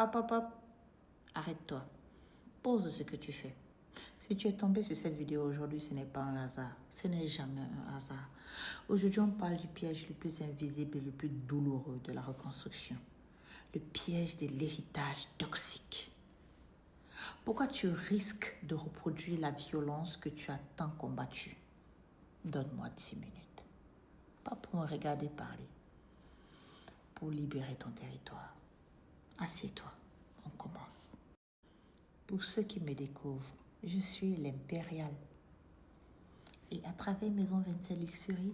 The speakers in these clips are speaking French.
hop. Arrête-toi. Pose ce que tu fais. Si tu es tombé sur cette vidéo aujourd'hui, ce n'est pas un hasard. Ce n'est jamais un hasard. Aujourd'hui, on parle du piège le plus invisible et le plus douloureux de la reconstruction. Le piège de l'héritage toxique. Pourquoi tu risques de reproduire la violence que tu as tant combattue? Donne-moi 10 minutes. Pas pour me regarder parler. Pour libérer ton territoire. Assieds-toi. On commence. Pour ceux qui me découvrent, je suis l'Impériale. Et à travers Maison 27 Luxury,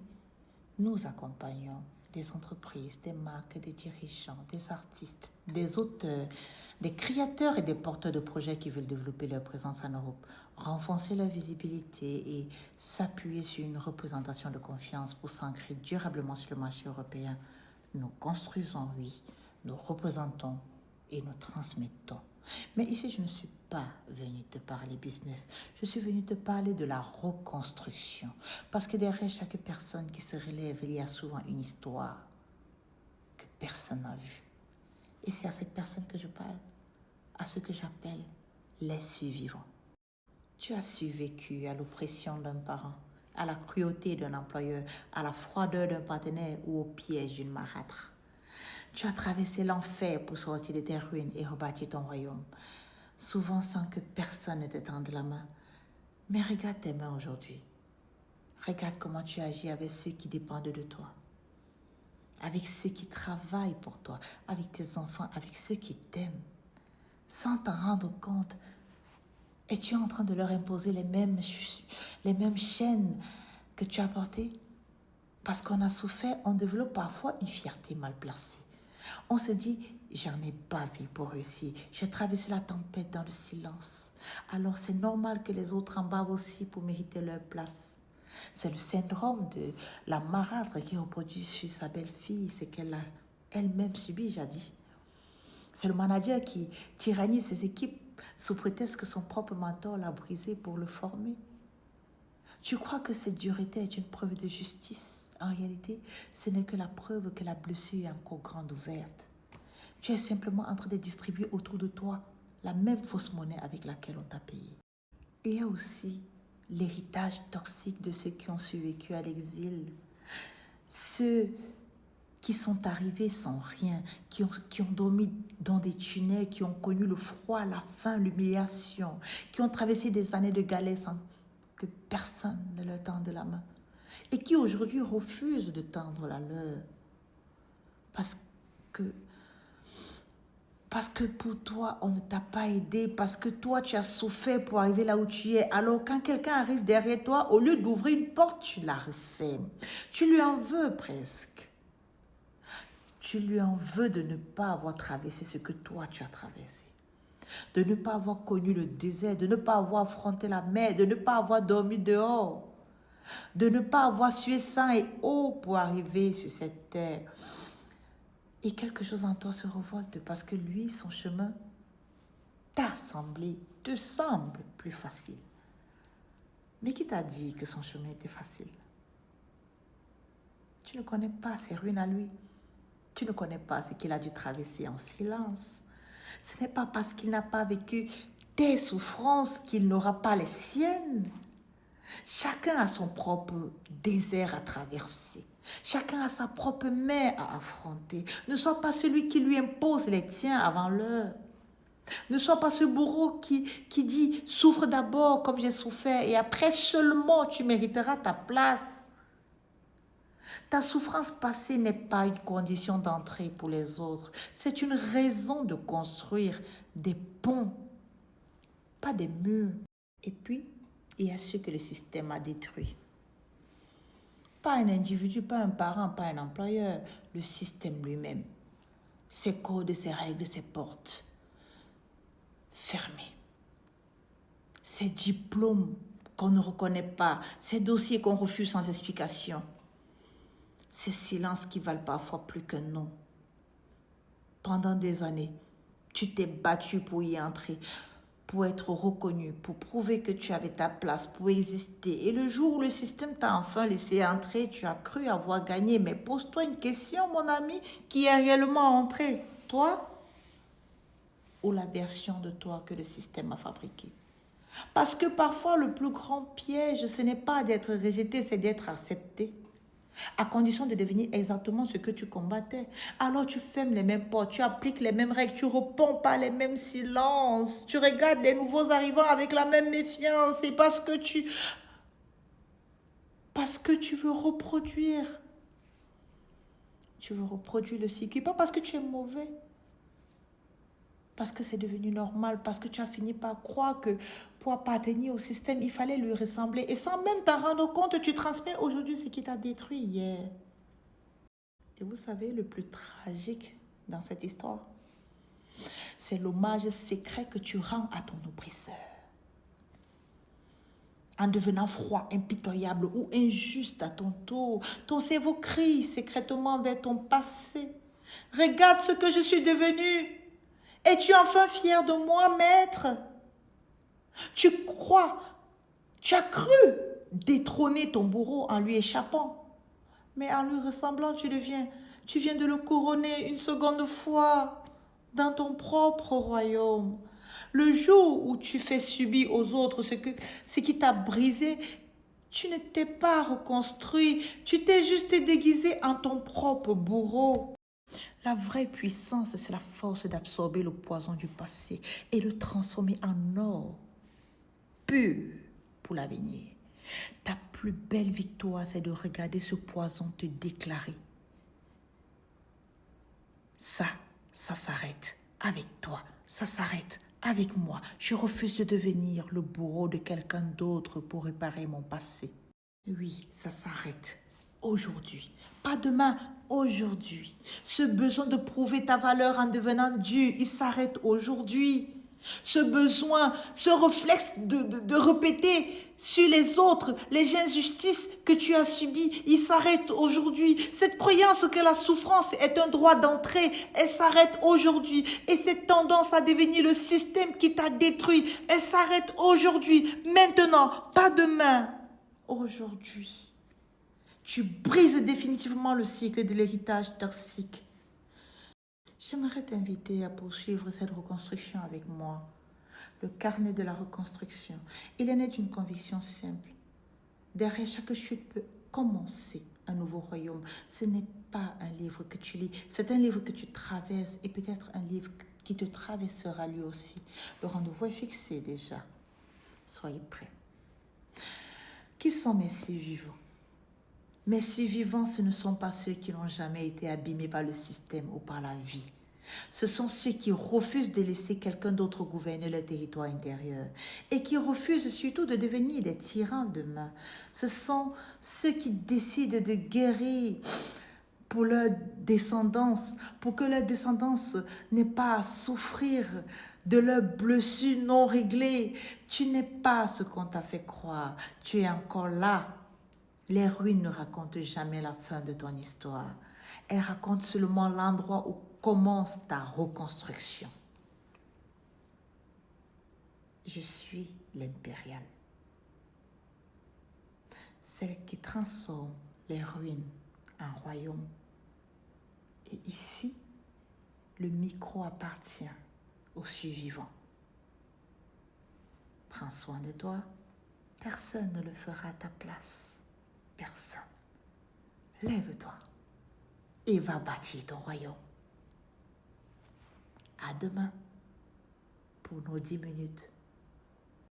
nous accompagnons des entreprises, des marques, des dirigeants, des artistes, des auteurs, des créateurs et des porteurs de projets qui veulent développer leur présence en Europe, renforcer leur visibilité et s'appuyer sur une représentation de confiance pour s'ancrer durablement sur le marché européen. Nous construisons, oui, nous représentons et nous transmettons. Mais ici, je ne suis pas venue te parler business. Je suis venue te parler de la reconstruction. Parce que derrière chaque personne qui se relève, il y a souvent une histoire que personne n'a vue. Et c'est à cette personne que je parle, à ce que j'appelle les survivants. Tu as survécu à l'oppression d'un parent, à la cruauté d'un employeur, à la froideur d'un partenaire ou au piège d'une marâtre. Tu as traversé l'enfer pour sortir de tes ruines et rebâtir ton royaume, souvent sans que personne ne te tende la main. Mais regarde tes mains aujourd'hui. Regarde comment tu agis avec ceux qui dépendent de toi, avec ceux qui travaillent pour toi, avec tes enfants, avec ceux qui t'aiment. Sans t'en rendre compte, es-tu en train de leur imposer les mêmes chaînes que tu as portées? Parce qu'on a souffert, on développe parfois une fierté mal placée. On se dit, j'en ai bavé pour réussir. J'ai traversé la tempête dans le silence. Alors c'est normal que les autres en bavent aussi pour mériter leur place. C'est le syndrome de la marâtre qui reproduit sur sa belle-fille ce qu'elle a elle-même subi jadis. C'est le manager qui tyrannise ses équipes sous prétexte que son propre mentor l'a brisé pour le former. Tu crois que cette dureté est une preuve de justice? En réalité, ce n'est que la preuve que la blessure est encore grande ouverte. Tu es simplement en train de distribuer autour de toi la même fausse monnaie avec laquelle on t'a payé. Il y a aussi l'héritage toxique de ceux qui ont survécu à l'exil. Ceux qui sont arrivés sans rien, qui ont dormi dans des tunnels, qui ont connu le froid, la faim, l'humiliation, qui ont traversé des années de galère sans que personne ne leur tende la main et qui aujourd'hui refusent de tendre la leur parce que pour toi, on ne t'a pas aidé, parce que toi, tu as souffert pour arriver là où tu es. Alors, quand quelqu'un arrive derrière toi, au lieu d'ouvrir une porte, tu la refermes. Tu lui en veux presque. Tu lui en veux de ne pas avoir traversé ce que toi, tu as traversé. De ne pas avoir connu le désert, de ne pas avoir affronté la mer, de ne pas avoir dormi dehors, de ne pas avoir sué sang et eau pour arriver sur cette terre. Et quelque chose en toi se révolte parce que lui, son chemin te semble plus facile. Mais qui t'a dit que son chemin était facile? Tu ne connais pas ses ruines à lui. Tu ne connais pas ce qu'il a dû traverser en silence. Ce n'est pas parce qu'il n'a pas vécu tes souffrances qu'il n'aura pas les siennes. Chacun a son propre désert à traverser. Chacun a sa propre mer à affronter. Ne sois pas celui qui lui impose les tiens avant l'heure. Ne sois pas ce bourreau qui dit « souffre d'abord comme j'ai souffert et après seulement tu mériteras ta place ». Ta souffrance passée n'est pas une condition d'entrée pour les autres. C'est une raison de construire des ponts, pas des murs. Et puis, il y a ce que le système a détruit. Pas un individu, pas un parent, pas un employeur, le système lui-même. Ses codes, ses règles, ses portes fermées. Ses diplômes qu'on ne reconnaît pas, ses dossiers qu'on refuse sans explication. Ces silences qui valent parfois plus qu'un nom. Pendant des années, tu t'es battu pour y entrer, pour être reconnu, pour prouver que tu avais ta place, pour exister. Et le jour où le système t'a enfin laissé entrer, tu as cru avoir gagné. Mais pose-toi une question, mon ami, qui est réellement entré? Toi ou la version de toi que le système a fabriquée. Parce que parfois, le plus grand piège, ce n'est pas d'être rejeté, c'est d'être accepté. À condition de devenir exactement ce que tu combattais. Alors tu fermes les mêmes portes, tu appliques les mêmes règles, tu ne réponds pas les mêmes silences, tu regardes les nouveaux arrivants avec la même méfiance. C'est parce que tu veux reproduire. Tu veux reproduire le cycle, pas parce que tu es mauvais. Parce que c'est devenu normal, parce que tu as fini par croire que pour appartenir au système, il fallait lui ressembler. Et sans même t'en rendre compte, tu transmets aujourd'hui ce qui t'a détruit hier. Et vous savez, le plus tragique dans cette histoire, c'est l'hommage secret que tu rends à ton oppresseur. En devenant froid, impitoyable ou injuste à ton tour, ton cerveau crie secrètement vers ton passé. Regarde ce que je suis devenu. Es-tu enfin fier de moi, maître? Tu as cru détrôner ton bourreau en lui échappant. Mais en lui ressemblant, tu viens de le couronner une seconde fois dans ton propre royaume. Le jour où tu fais subir aux autres ce qui t'a brisé, tu ne t'es pas reconstruit, tu t'es juste déguisé en ton propre bourreau. La vraie puissance, c'est la force d'absorber le poison du passé et le transformer en or pur pour l'avenir. Ta plus belle victoire, c'est de regarder ce poison te déclarer. Ça s'arrête avec toi, ça s'arrête avec moi. Je refuse de devenir le bourreau de quelqu'un d'autre pour réparer mon passé. Oui, ça s'arrête aujourd'hui, pas demain, aujourd'hui. Ce besoin de prouver ta valeur en devenant Dieu, il s'arrête aujourd'hui. Ce besoin, ce réflexe de répéter sur les autres les injustices que tu as subies, il s'arrête aujourd'hui. Cette croyance que la souffrance est un droit d'entrée, elle s'arrête aujourd'hui. Et cette tendance à devenir le système qui t'a détruit, elle s'arrête aujourd'hui, maintenant, pas demain, aujourd'hui. Tu brises définitivement le cycle de l'héritage toxique. J'aimerais t'inviter à poursuivre cette reconstruction avec moi. Le carnet de la reconstruction. Il est né d'une conviction simple. Derrière chaque chute peut commencer un nouveau royaume. Ce n'est pas un livre que tu lis, c'est un livre que tu traverses et peut-être un livre qui te traversera lui aussi. Le rendez-vous est fixé déjà. Soyez prêts. Qui sont mes survivants? Mes survivants, ce ne sont pas ceux qui n'ont jamais été abîmés par le système ou par la vie. Ce sont ceux qui refusent de laisser quelqu'un d'autre gouverner leur territoire intérieur et qui refusent surtout de devenir des tyrans demain. Ce sont ceux qui décident de guérir pour leur descendance, pour que leur descendance n'ait pas à souffrir de leurs blessures non réglées. Tu n'es pas ce qu'on t'a fait croire. Tu es encore là. Les ruines ne racontent jamais la fin de ton histoire. Elles racontent seulement l'endroit où commence ta reconstruction. Je suis l'impériale. Celle qui transforme les ruines en royaume. Et ici, le micro appartient aux survivants. Prends soin de toi. Personne ne le fera à ta place. Personne. Lève-toi et va bâtir ton royaume. À demain pour nos 10 minutes